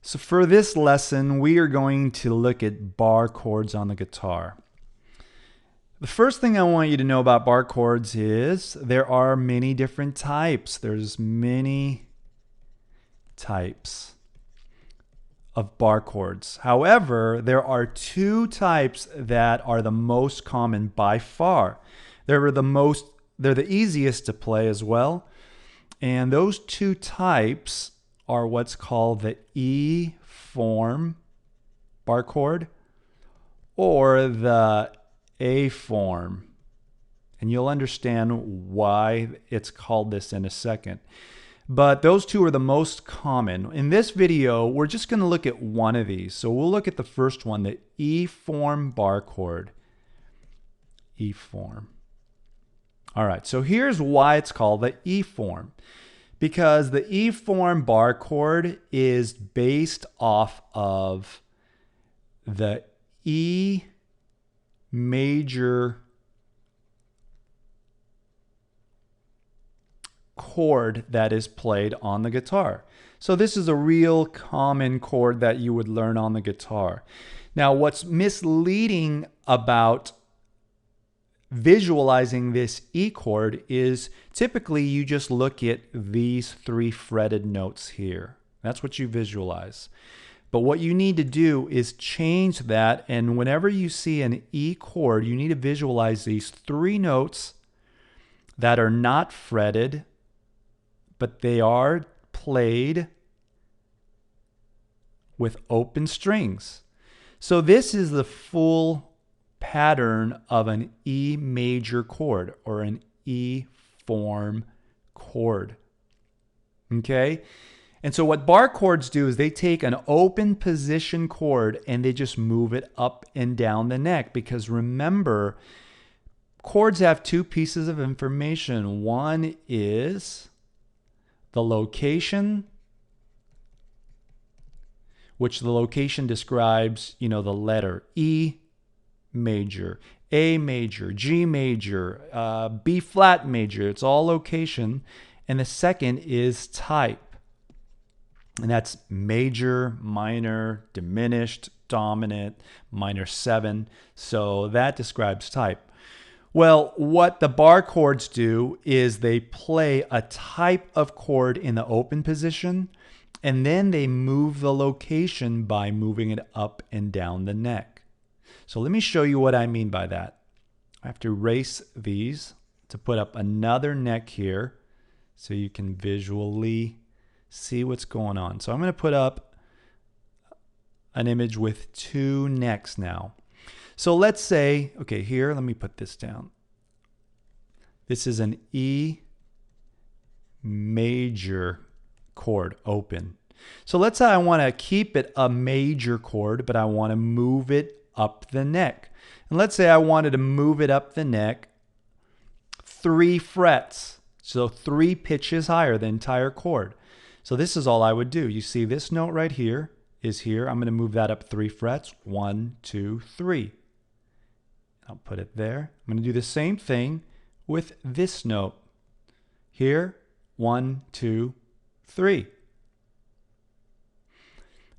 So for this lesson, we are going to look at bar chords on the guitar. The first thing I want you to know about bar chords is there are many different types. There's many types of bar chords. However, there are two types that are the most common by far. They're the easiest to play as well. And those two types are what's called the E form bar chord or the A form. And you'll understand why it's called this in a second. But those two are the most common. In this video, we're just going to look at one of these. So we'll look at the first one, the E form bar chord. E form. All right, so here's why it's called the E form. Because the E form bar chord is based off of the E major chord that is played on the guitar. So this is a real common chord that you would learn on the guitar. Now, what's misleading about visualizing this E chord is typically you just look at these three fretted notes here. That's what you visualize. But what you need to do is change that, and whenever you see an E chord, you need to visualize these three notes that are not fretted, but they are played with open strings. So this is the full pattern of an E major chord or an E form chord. Okay? And so what bar chords do is they take an open position chord and they just move it up and down the neck, because remember, chords have two pieces of information. One is the location, which the location describes, the letter E major, A major, G major, B flat major. It's all location. And the second is type. And that's major, minor, diminished, dominant, minor 7. So that describes type. Well, what the bar chords do is they play a type of chord in the open position, and then they move the location by moving it up and down the neck. So let me show you what I mean by that. I have to erase these to put up another neck here so you can visually see what's going on. So I'm going to put up an image with two necks now. So let's say, okay, here, let me put this down. This is an E major chord, open. So let's say I want to keep it a major chord, but I want to move it up the neck. And let's say I wanted to move it up the neck 3 frets. So 3 pitches higher, the entire chord. So this is all I would do. You see this note right here is here. I'm going to move that up 3 frets. 1, 2, 3. I'll put it there. I'm going to do the same thing with this note. Here, 1, 2, 3.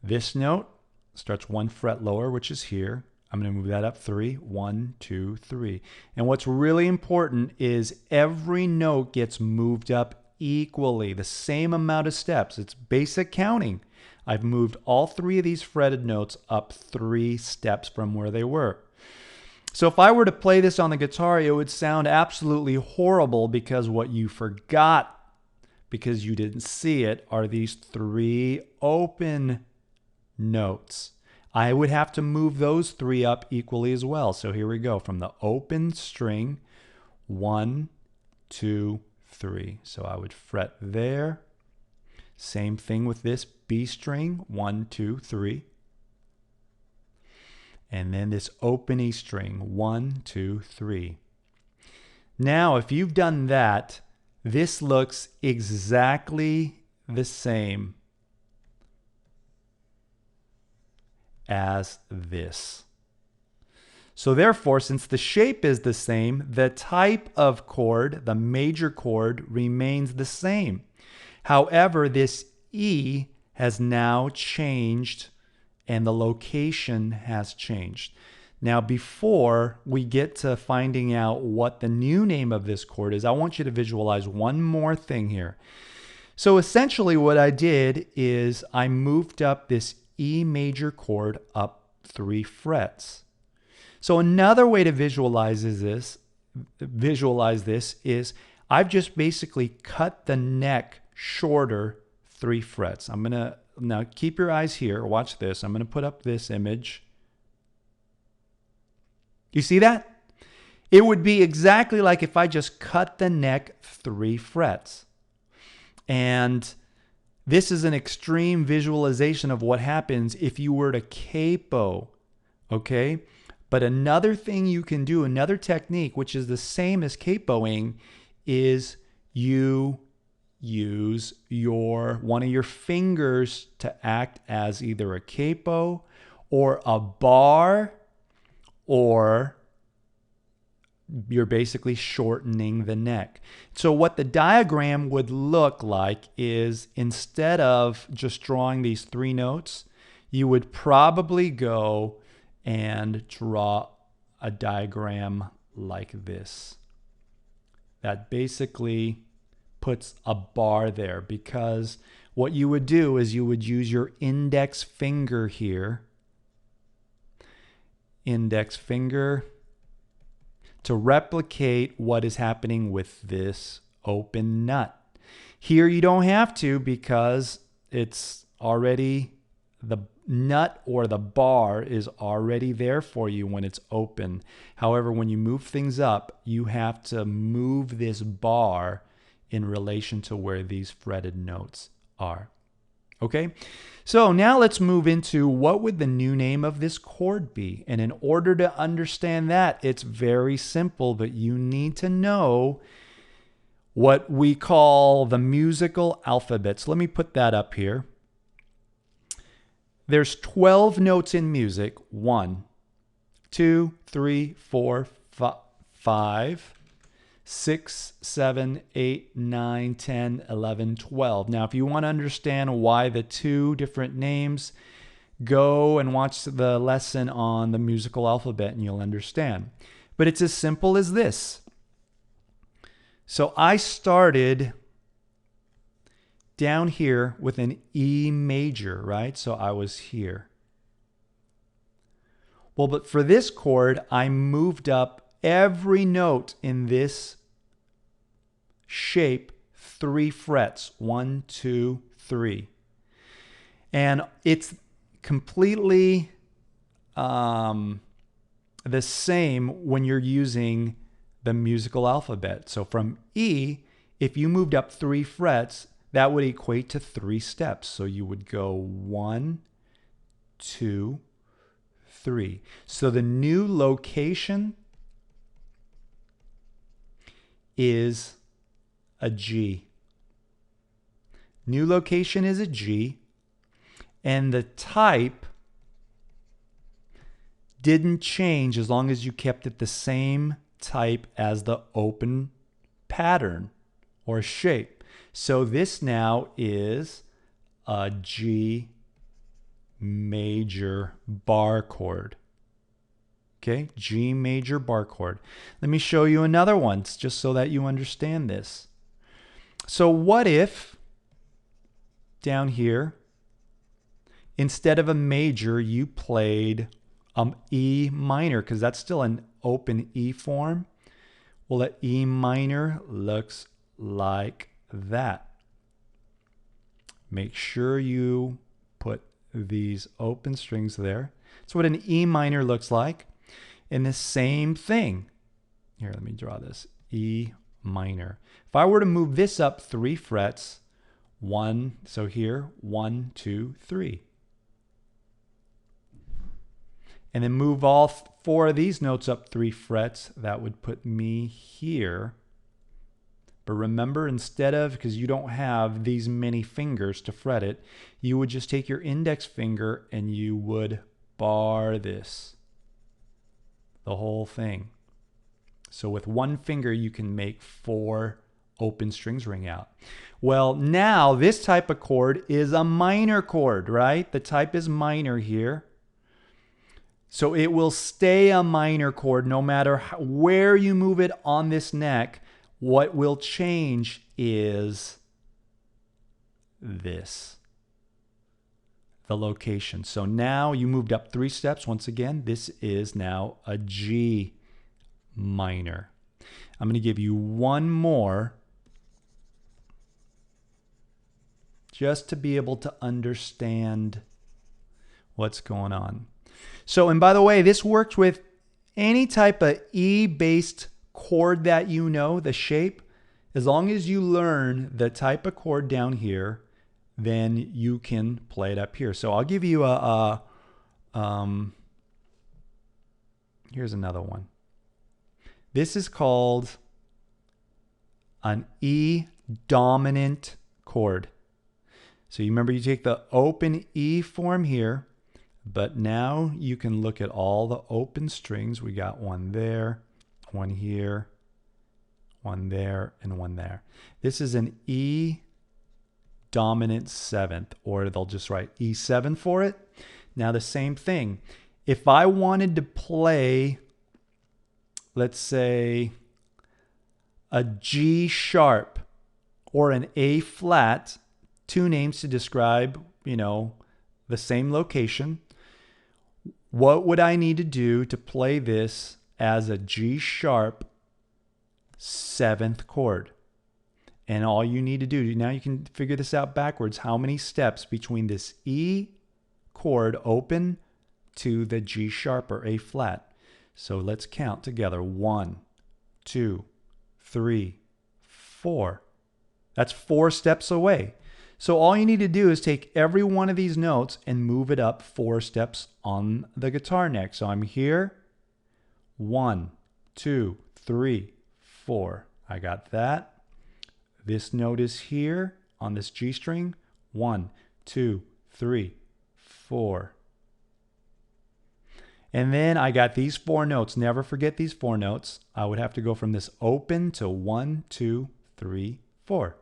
This note starts 1 fret lower, which is here. I'm going to move that up 3. 1, 2, 3. And what's really important is every note gets moved up equally, the same amount of steps. It's basic counting. I've moved all 3 of these fretted notes up 3 steps from where they were. So if I were to play this on the guitar, it would sound absolutely horrible, because what you forgot, because you didn't see it, are these 3 open notes. I would have to move those 3 up equally as well. So here we go. From the open string, 1, 2, 3. So I would fret there. Same thing with this B string, 1, 2, 3. And then this open E string, 1, 2, 3. Now, if you've done that, this looks exactly the same as this. So therefore, since the shape is the same, the type of chord, the major chord, remains the same. However, this E has now changed and the location has changed. Now, before we get to finding out what the new name of this chord is, I want you to visualize one more thing here. So essentially what I did is I moved up this E major chord up 3 frets. So another way to visualize this is I've just basically cut the neck shorter 3 frets. I'm going to, now keep your eyes here, watch this. I'm going to put up this image. You see that? It would be exactly like if I just cut the neck 3 frets. And this is an extreme visualization of what happens if you were to capo, okay? But another thing you can do, another technique, which is the same as capoing, is you use one of your fingers to act as either a capo or a bar, or you're basically shortening the neck. So what the diagram would look like is, instead of just drawing these 3 notes, you would probably go and draw a diagram like this. That basically puts a bar there, because what you would do is you would use your index finger here, index finger, to replicate what is happening with this open nut. Here you don't have to, because it's already, the nut or the bar is already there for you when it's open. However, when you move things up, you have to move this bar in relation to where these fretted notes are. Okay, so now let's move into what would the new name of this chord be. And in order to understand that, it's very simple, but you need to know what we call the musical alphabet. So let me put that up here. There's 12 notes in music. 1, 2, 3, 4, 5, 6, 7, 8, 9, 10, 11, 12. Now, if you want to understand why the 2 different names, go and watch the lesson on the musical alphabet and you'll understand. But it's as simple as this. So I started down here with an E major, right? So I was here. Well, but for this chord, I moved up every note in this shape 3 frets. 1, 2, 3. And it's completely the same when you're using the musical alphabet. So from E, if you moved up 3 frets, that would equate to 3 steps. So you would go 1, 2, 3. So the new location is a G. New location is a G, and the type didn't change as long as you kept it the same type as the open pattern or shape. So this now is a G major bar chord. Okay, G major bar chord. Let me show you another one just so that you understand this. So what if down here, instead of a major, you played E minor, because that's still an open E form? Well, an E minor looks like that. Make sure you put these open strings there. That's what an E minor looks like. And the same thing. Here, let me draw this. E minor. If I were to move this up 3 frets, 1, so here, 1, 2, 3. And then move all 4 of these notes up 3 frets, that would put me here. But remember, instead of, because you don't have these many fingers to fret it, you would just take your index finger and you would bar this, the whole thing. So with one finger, you can make 4 open strings ring out. Well, now this type of chord is a minor chord, right? The type is minor here. So it will stay a minor chord no matter where you move it on this neck. What will change is this, the location. So now you moved up 3 steps. Once again, this is now a G minor. I'm going to give you one more just to be able to understand what's going on. So, and by the way, this works with any type of E-based chord that you know, the shape. As long as you learn the type of chord down here, then you can play it up here. So I'll give you here's another one. This is called an E dominant chord. So you remember you take the open E form here, but now you can look at all the open strings. We got one there, one here, one there, and one there. This is an E dominant 7th, or they'll just write E7 for it. Now the same thing. If I wanted to play, let's say, a G sharp or an A flat, 2 names to describe, the same location, what would I need to do to play this as a G sharp 7th chord? And all you need to do, now you can figure this out backwards, how many steps between this E chord open to the G sharp or A flat. So let's count together. 1, 2, 3, 4. That's 4 steps away. So all you need to do is take every one of these notes and move it up 4 steps on the guitar neck. So I'm here. 1, 2, 3, 4. I got that. This note is here on this G string. 1, 2, 3, 4. And then I got these 4 notes. Never forget these 4 notes. I would have to go from this open to 1, 2, 3, 4.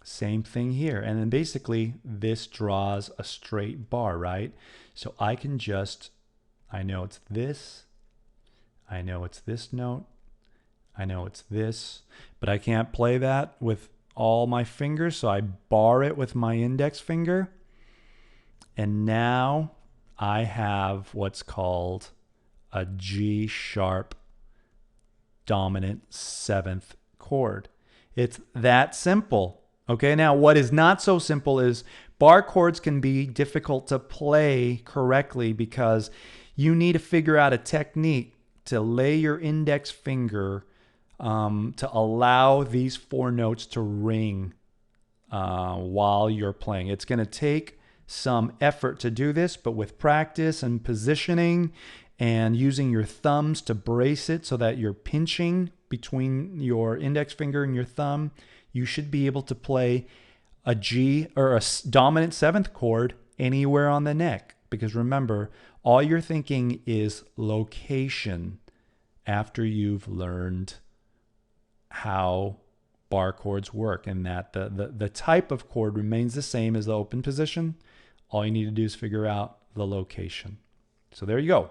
Same thing here. And then basically this draws a straight bar, right? So I can just, I know it's this. I know it's this note. I know it's this. But I can't play that with all my fingers. So I bar it with my index finger. And now I have what's called a G sharp dominant 7th chord. It's that simple. Okay, now what is not so simple is bar chords can be difficult to play correctly because you need to figure out a technique to lay your index finger to allow these 4 notes to ring while you're playing. It's going to take some effort to do this, but with practice and positioning and using your thumbs to brace it so that you're pinching between your index finger and your thumb, you should be able to play a G or a dominant 7th chord anywhere on the neck. Because remember, all you're thinking is location after you've learned how bar chords work, and that the type of chord remains the same as the open position. All you need to do is figure out the location. So there you go.